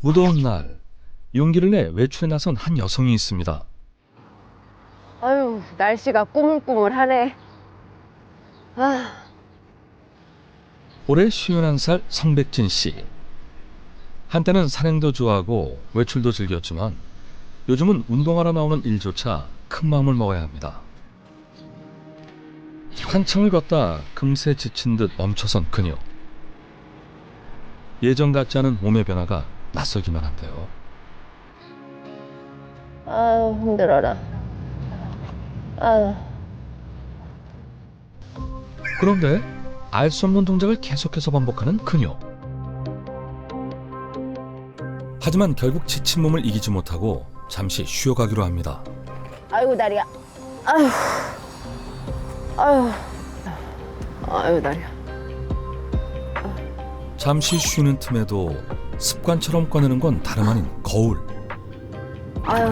무더운 날 용기를 내 외출에 나선 한 여성이 있습니다. 아유, 날씨가 꾸물꾸물하네. 올해 51살 성백진 씨. 한때는 산행도 좋아하고 외출도 즐겼지만 요즘은 운동하러 나오는 일조차 큰 마음을 먹어야 합니다. 한참을 걷다 금세 지친 듯 멈춰선 그녀. 예전 같지 않은 몸의 변화가 낯설기만 한데요. 아유, 힘들어라. 아유. 그런데 알 수 없는 동작을 계속해서 반복하는 그녀. 하지만 결국 지친 몸을 이기지 못하고 잠시 쉬어가기로 합니다. 아이고, 다리야. 아유. 아유. 아유, 다리야. 잠시 쉬는 틈에도 습관처럼 꺼내는 건 다름 아닌 거울. 아유.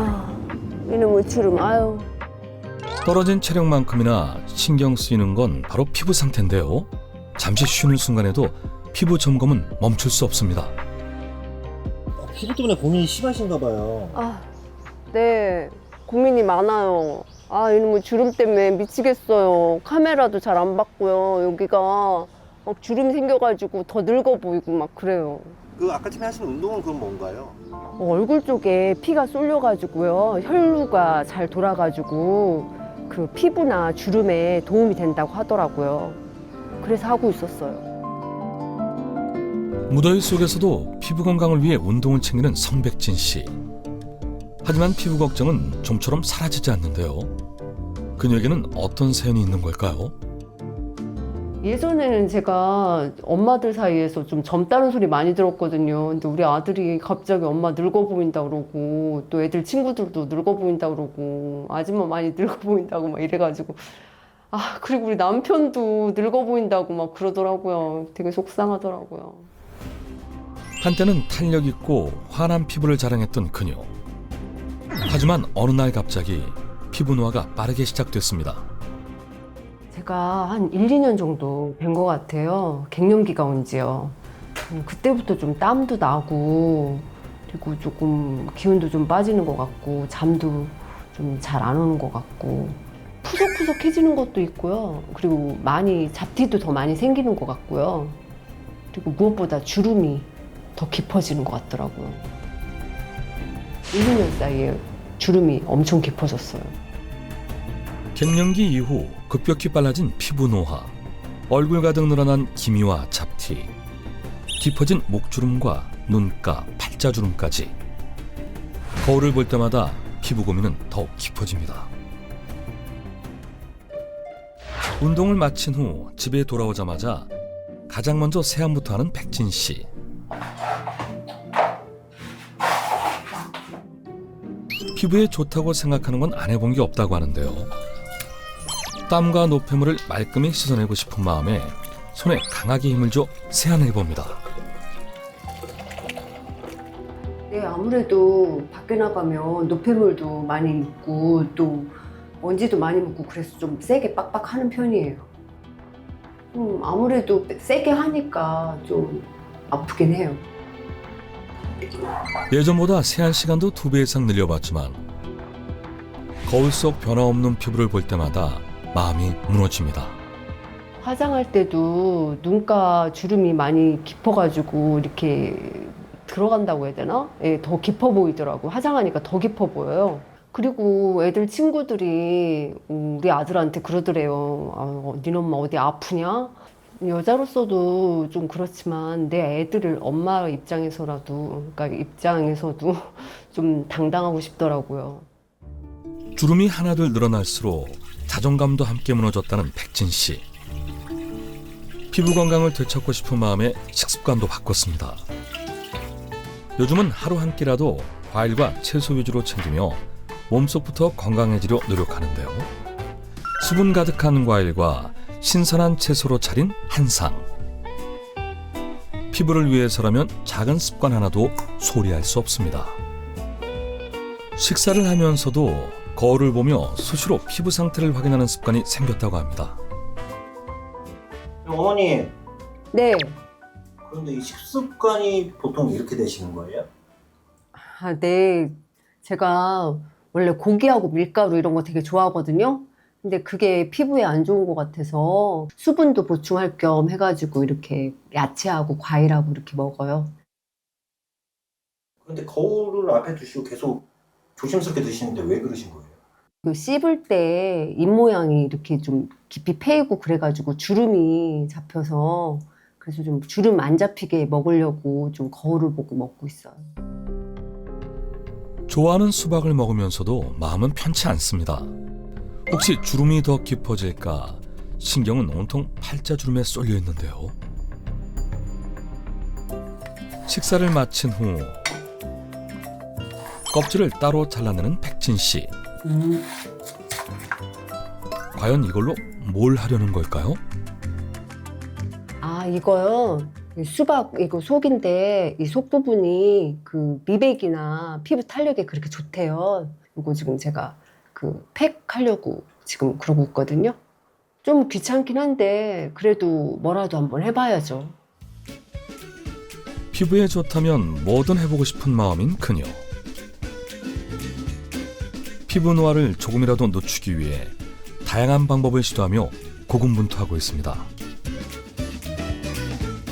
이놈의 주름, 아유. 떨어진 체력만큼이나 신경 쓰이는 건 바로 피부 상태인데요. 잠시 쉬는 순간에도 피부 점검은 멈출 수 없습니다. 피부 때문에 고민이 심하신가 봐요. 네. 고민이 많아요. 이놈의 주름 때문에 미치겠어요. 카메라도 잘 안 받고요. 여기가 막 주름이 생겨가지고 더 늙어 보이고 막 그래요. 그 아까 전에 하시는 운동은 그럼 뭔가요? 얼굴 쪽에 피가 쏠려가지고요. 혈류가 잘 돌아가지고 그 피부나 주름에 도움이 된다고 하더라고요. 그래서 하고 있었어요. 무더위 속에서도 피부 건강을 위해 운동을 챙기는 성백진 씨. 하지만 피부 걱정은 좀처럼 사라지지 않는데요. 그녀에게는 어떤 사연이 있는 걸까요? 예전에는 제가 엄마들 사이에서 좀 젊다는 소리 많이 들었거든요. 근데 우리 아들이 갑자기 엄마 늙어 보인다 그러고 또 애들 친구들도 늙어 보인다 그러고 아줌마 많이 늙어 보인다고 막 이래가지고 그리고 우리 남편도 늙어 보인다고 막 그러더라고요. 되게 속상하더라고요. 한때는 탄력 있고 환한 피부를 자랑했던 그녀. 하지만 어느 날 갑자기 피부 노화가 빠르게 시작됐습니다. 제가 한 1, 2년 정도 뵌 것 같아요. 갱년기가 온 지요. 그때부터 좀 땀도 나고 그리고 조금 기운도 좀 빠지는 것 같고 잠도 좀 잘 안 오는 것 같고 푸석푸석해지는 것도 있고요. 그리고 잡티도 더 많이 생기는 것 같고요. 그리고 무엇보다 주름이 더 깊어지는 것 같더라고요. 1, 2년 사이에 주름이 엄청 깊어졌어요. 갱년기 이후 급격히 빨라진 피부 노화, 얼굴 가득 늘어난 기미와 잡티, 깊어진 목주름과 눈가, 팔자주름까지. 거울을 볼 때마다 피부 고민은 더욱 깊어집니다. 운동을 마친 후 집에 돌아오자마자 가장 먼저 세안부터 하는 백진 씨. 피부에 좋다고 생각하는 건 안 해본 게 없다고 하는데요. 땀과 노폐물을 말끔히 씻어내고 싶은 마음에 손에 강하게 힘을 줘 세안해봅니다. 네, 아무래도 밖에 나가면 노폐물도 많이 묻고 또 먼지도 많이 묻고 그래서 좀 세게 빡빡 하는 편이에요. 아무래도 세게 하니까 좀 아프긴 해요. 예전보다 세안 시간도 2배 이상 늘려봤지만 거울 속 변화없는 피부를 볼 때마다 마음이 무너집니다. 화장할 때도 눈가 주름이 많이 깊어가지고 이렇게 들어간다고 해야 되나? 예, 더 깊어 보이더라고요. 화장하니까 더 깊어 보여요. 그리고 애들 친구들이 우리 아들한테 그러더래요. 니네 엄마 어디 아프냐? 여자로서도 좀 그렇지만 내 애들을 엄마 입장에서도 좀 당당하고 싶더라고요. 주름이 하나둘 늘어날수록 자존감도 함께 무너졌다는 백진 씨. 피부 건강을 되찾고 싶은 마음에 식습관도 바꿨습니다. 요즘은 하루 한 끼라도 과일과 채소 위주로 챙기며 몸속부터 건강해지려 노력하는데요. 수분 가득한 과일과 신선한 채소로 차린 한상. 피부를 위해서라면 작은 습관 하나도 소홀히할 수 없습니다. 식사를 하면서도 거울을 보며 수시로 피부 상태를 확인하는 습관이 생겼다고 합니다. 어머니, 네. 그런데 이 식습관이 보통 이렇게 되시는 거예요? 아, 네. 제가 원래 고기하고 밀가루 이런 거 되게 좋아하거든요. 근데 그게 피부에 안 좋은 것 같아서 수분도 보충할 겸 해가지고 이렇게 야채하고 과일하고 이렇게 먹어요. 그런데 거울을 앞에 두시고 계속 조심스럽게 드시는데 왜 그러신 거예요? 그 씹을 때 입 모양이 이렇게 좀 깊이 패이고 그래가지고 주름이 잡혀서 그래서 좀 주름 안 잡히게 먹으려고 좀 거울을 보고 먹고 있어요. 좋아하는 수박을 먹으면서도 마음은 편치 않습니다. 혹시 주름이 더 깊어질까 신경은 온통 팔자주름에 쏠려 있는데요. 식사를 마친 후 껍질을 따로 잘라내는 백진 씨. 과연 이걸로 뭘 하려는 걸까요? 아, 이거요. 이 수박 이거 속인데 이 속 부분이 그 미백이나 피부 탄력에 그렇게 좋대요. 이거 지금 제가 그 팩 하려고 지금 그러고 있거든요. 좀 귀찮긴 한데 그래도 뭐라도 한번 해봐야죠. 피부에 좋다면 뭐든 해보고 싶은 마음인 그녀. 피부 노화를 조금이라도 늦추기 위해 다양한 방법을 시도하며 고군분투하고 있습니다.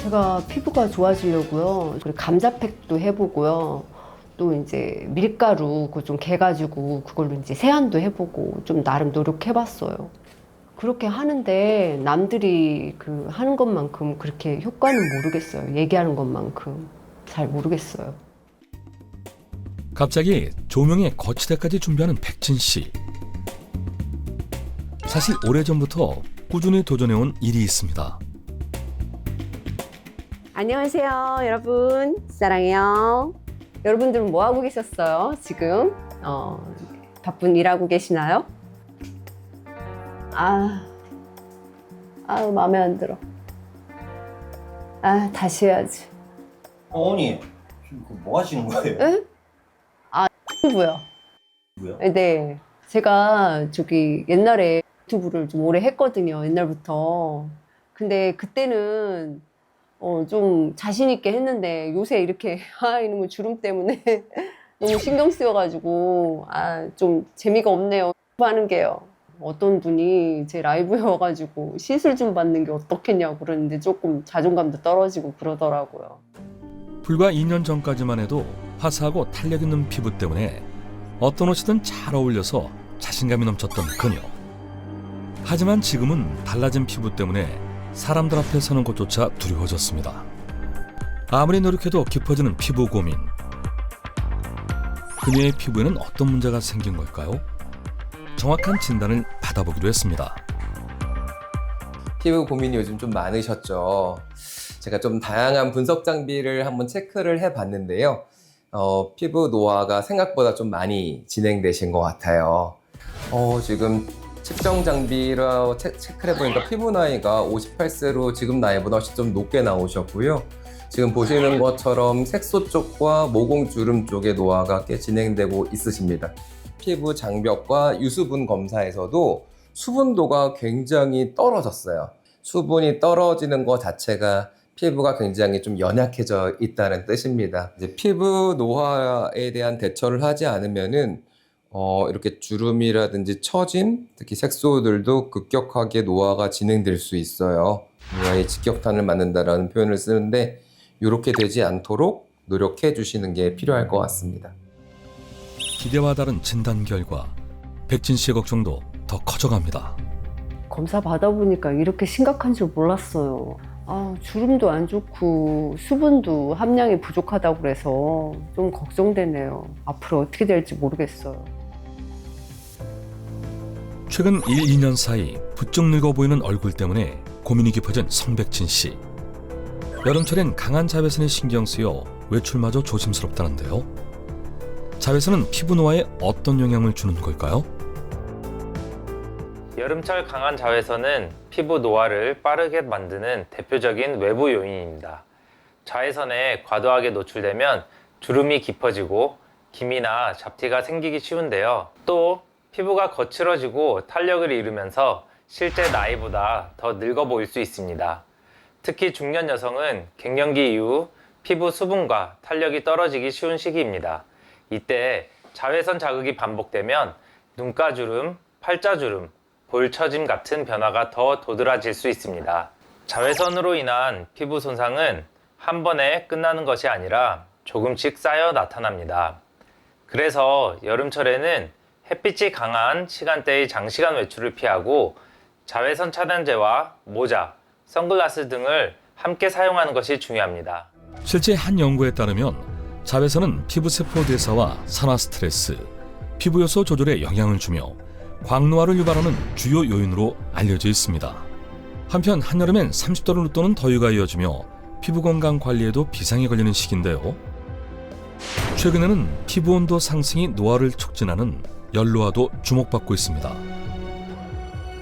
제가 피부가 좋아지려고요. 그리고 감자팩도 해보고요. 또 이제 밀가루 그거 좀 개가지고 그걸로 이제 세안도 해보고 좀 나름 노력해봤어요. 그렇게 하는데 남들이 그 하는 것만큼 그렇게 효과는 모르겠어요. 얘기하는 것만큼 잘 모르겠어요. 갑자기 조명에 거치대까지 준비하는 백진 씨. 사실 오래전부터 꾸준히 도전해온 일이 있습니다. 안녕하세요, 여러분. 사랑해요. 여러분들은 뭐 하고 계셨어요? 지금 바쁜 일하고 계시나요? 마음에 안 들어. 다시 해야지. 어머니 지금 뭐 하시는 거예요? 응? 뭐야? 뭐야? 네, 제가 저기 옛날에 유튜브를 좀 오래 했거든요. 옛날부터. 근데 그때는 좀 자신 있게 했는데 요새 이렇게 이놈의 주름 때문에 너무 신경 쓰여가지고 좀 재미가 없네요. 하는 게요. 어떤 분이 제 라이브에 와가지고 시술 좀 받는 게 어떻겠냐고 그러는데 조금 자존감도 떨어지고 그러더라고요. 불과 2년 전까지만 해도 화사하고 탄력 있는 피부 때문에 어떤 옷이든 잘 어울려서 자신감이 넘쳤던 그녀. 하지만 지금은 달라진 피부 때문에 사람들 앞에 서는 것조차 두려워졌습니다. 아무리 노력해도 깊어지는 피부 고민. 그녀의 피부에는 어떤 문제가 생긴 걸까요? 정확한 진단을 받아보기로 했습니다. 피부 고민이 요즘 좀 많으셨죠. 제가 좀 다양한 분석 장비를 한번 체크를 해봤는데요. 피부 노화가 생각보다 좀 많이 진행되신 것 같아요. 지금 측정 장비로 체크를 해보니까 피부 나이가 58세로 지금 나이보다 훨씬 좀 높게 나오셨고요. 지금 보시는 것처럼 색소 쪽과 모공 주름 쪽의 노화가 꽤 진행되고 있으십니다. 피부 장벽과 유수분 검사에서도 수분도가 굉장히 떨어졌어요. 수분이 떨어지는 것 자체가 피부가 굉장히 좀 연약해져 있다는 뜻입니다. 이제 피부 노화에 대한 대처를 하지 않으면은 이렇게 주름이라든지 처짐, 특히 색소들도 급격하게 노화가 진행될 수 있어요. 노화의 직격탄을 맞는다라는 표현을 쓰는데 이렇게 되지 않도록 노력해 주시는 게 필요할 것 같습니다. 기대와 다른 진단 결과 백진 씨의 걱정도 더 커져갑니다. 검사 받아보니까 이렇게 심각한 줄 몰랐어요. 주름도 안 좋고 수분도 함량이 부족하다고 그래서 좀 걱정되네요. 앞으로 어떻게 될지 모르겠어요. 최근 1, 2년 사이 부쩍 늙어 보이는 얼굴 때문에 고민이 깊어진 성백진 씨. 여름철엔 강한 자외선에 신경 쓰여 외출마저 조심스럽다는데요. 자외선은 피부 노화에 어떤 영향을 주는 걸까요? 여름철 강한 자외선은 피부 노화를 빠르게 만드는 대표적인 외부 요인입니다. 자외선에 과도하게 노출되면 주름이 깊어지고 기미나 잡티가 생기기 쉬운데요. 또 피부가 거칠어지고 탄력을 잃으면서 실제 나이보다 더 늙어 보일 수 있습니다. 특히 중년 여성은 갱년기 이후 피부 수분과 탄력이 떨어지기 쉬운 시기입니다. 이때 자외선 자극이 반복되면 눈가주름, 팔자주름, 볼처짐 같은 변화가 더 도드라질 수 있습니다. 자외선으로 인한 피부 손상은 한 번에 끝나는 것이 아니라 조금씩 쌓여 나타납니다. 그래서 여름철에는 햇빛이 강한 시간대의 장시간 외출을 피하고 자외선 차단제와 모자, 선글라스 등을 함께 사용하는 것이 중요합니다. 실제 한 연구에 따르면 자외선은 피부세포 대사와 산화 스트레스, 피부 요소 조절에 영향을 주며 광노화를 유발하는 주요 요인으로 알려져 있습니다. 한편 한여름엔 30도를 웃도는 더위가 이어지며 피부 건강 관리에도 비상이 걸리는 시기인데요. 최근에는 피부 온도 상승이 노화를 촉진하는 연로화도 주목받고 있습니다.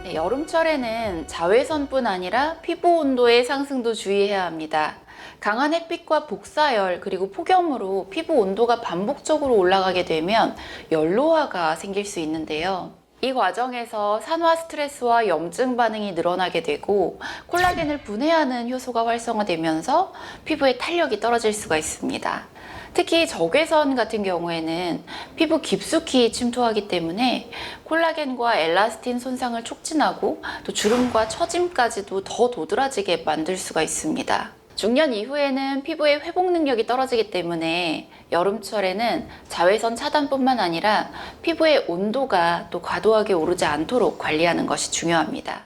네, 여름철에는 자외선뿐 아니라 피부 온도의 상승도 주의해야 합니다. 강한 햇빛과 복사열 그리고 폭염으로 피부 온도가 반복적으로 올라가게 되면 연로화가 생길 수 있는데요. 이 과정에서 산화 스트레스와 염증 반응이 늘어나게 되고 콜라겐을 분해하는 효소가 활성화되면서 피부의 탄력이 떨어질 수가 있습니다. 특히 적외선 같은 경우에는 피부 깊숙이 침투하기 때문에 콜라겐과 엘라스틴 손상을 촉진하고 또 주름과 처짐까지도 더 도드라지게 만들 수가 있습니다. 중년 이후에는 피부의 회복 능력이 떨어지기 때문에 여름철에는 자외선 차단뿐만 아니라 피부의 온도가 또 과도하게 오르지 않도록 관리하는 것이 중요합니다.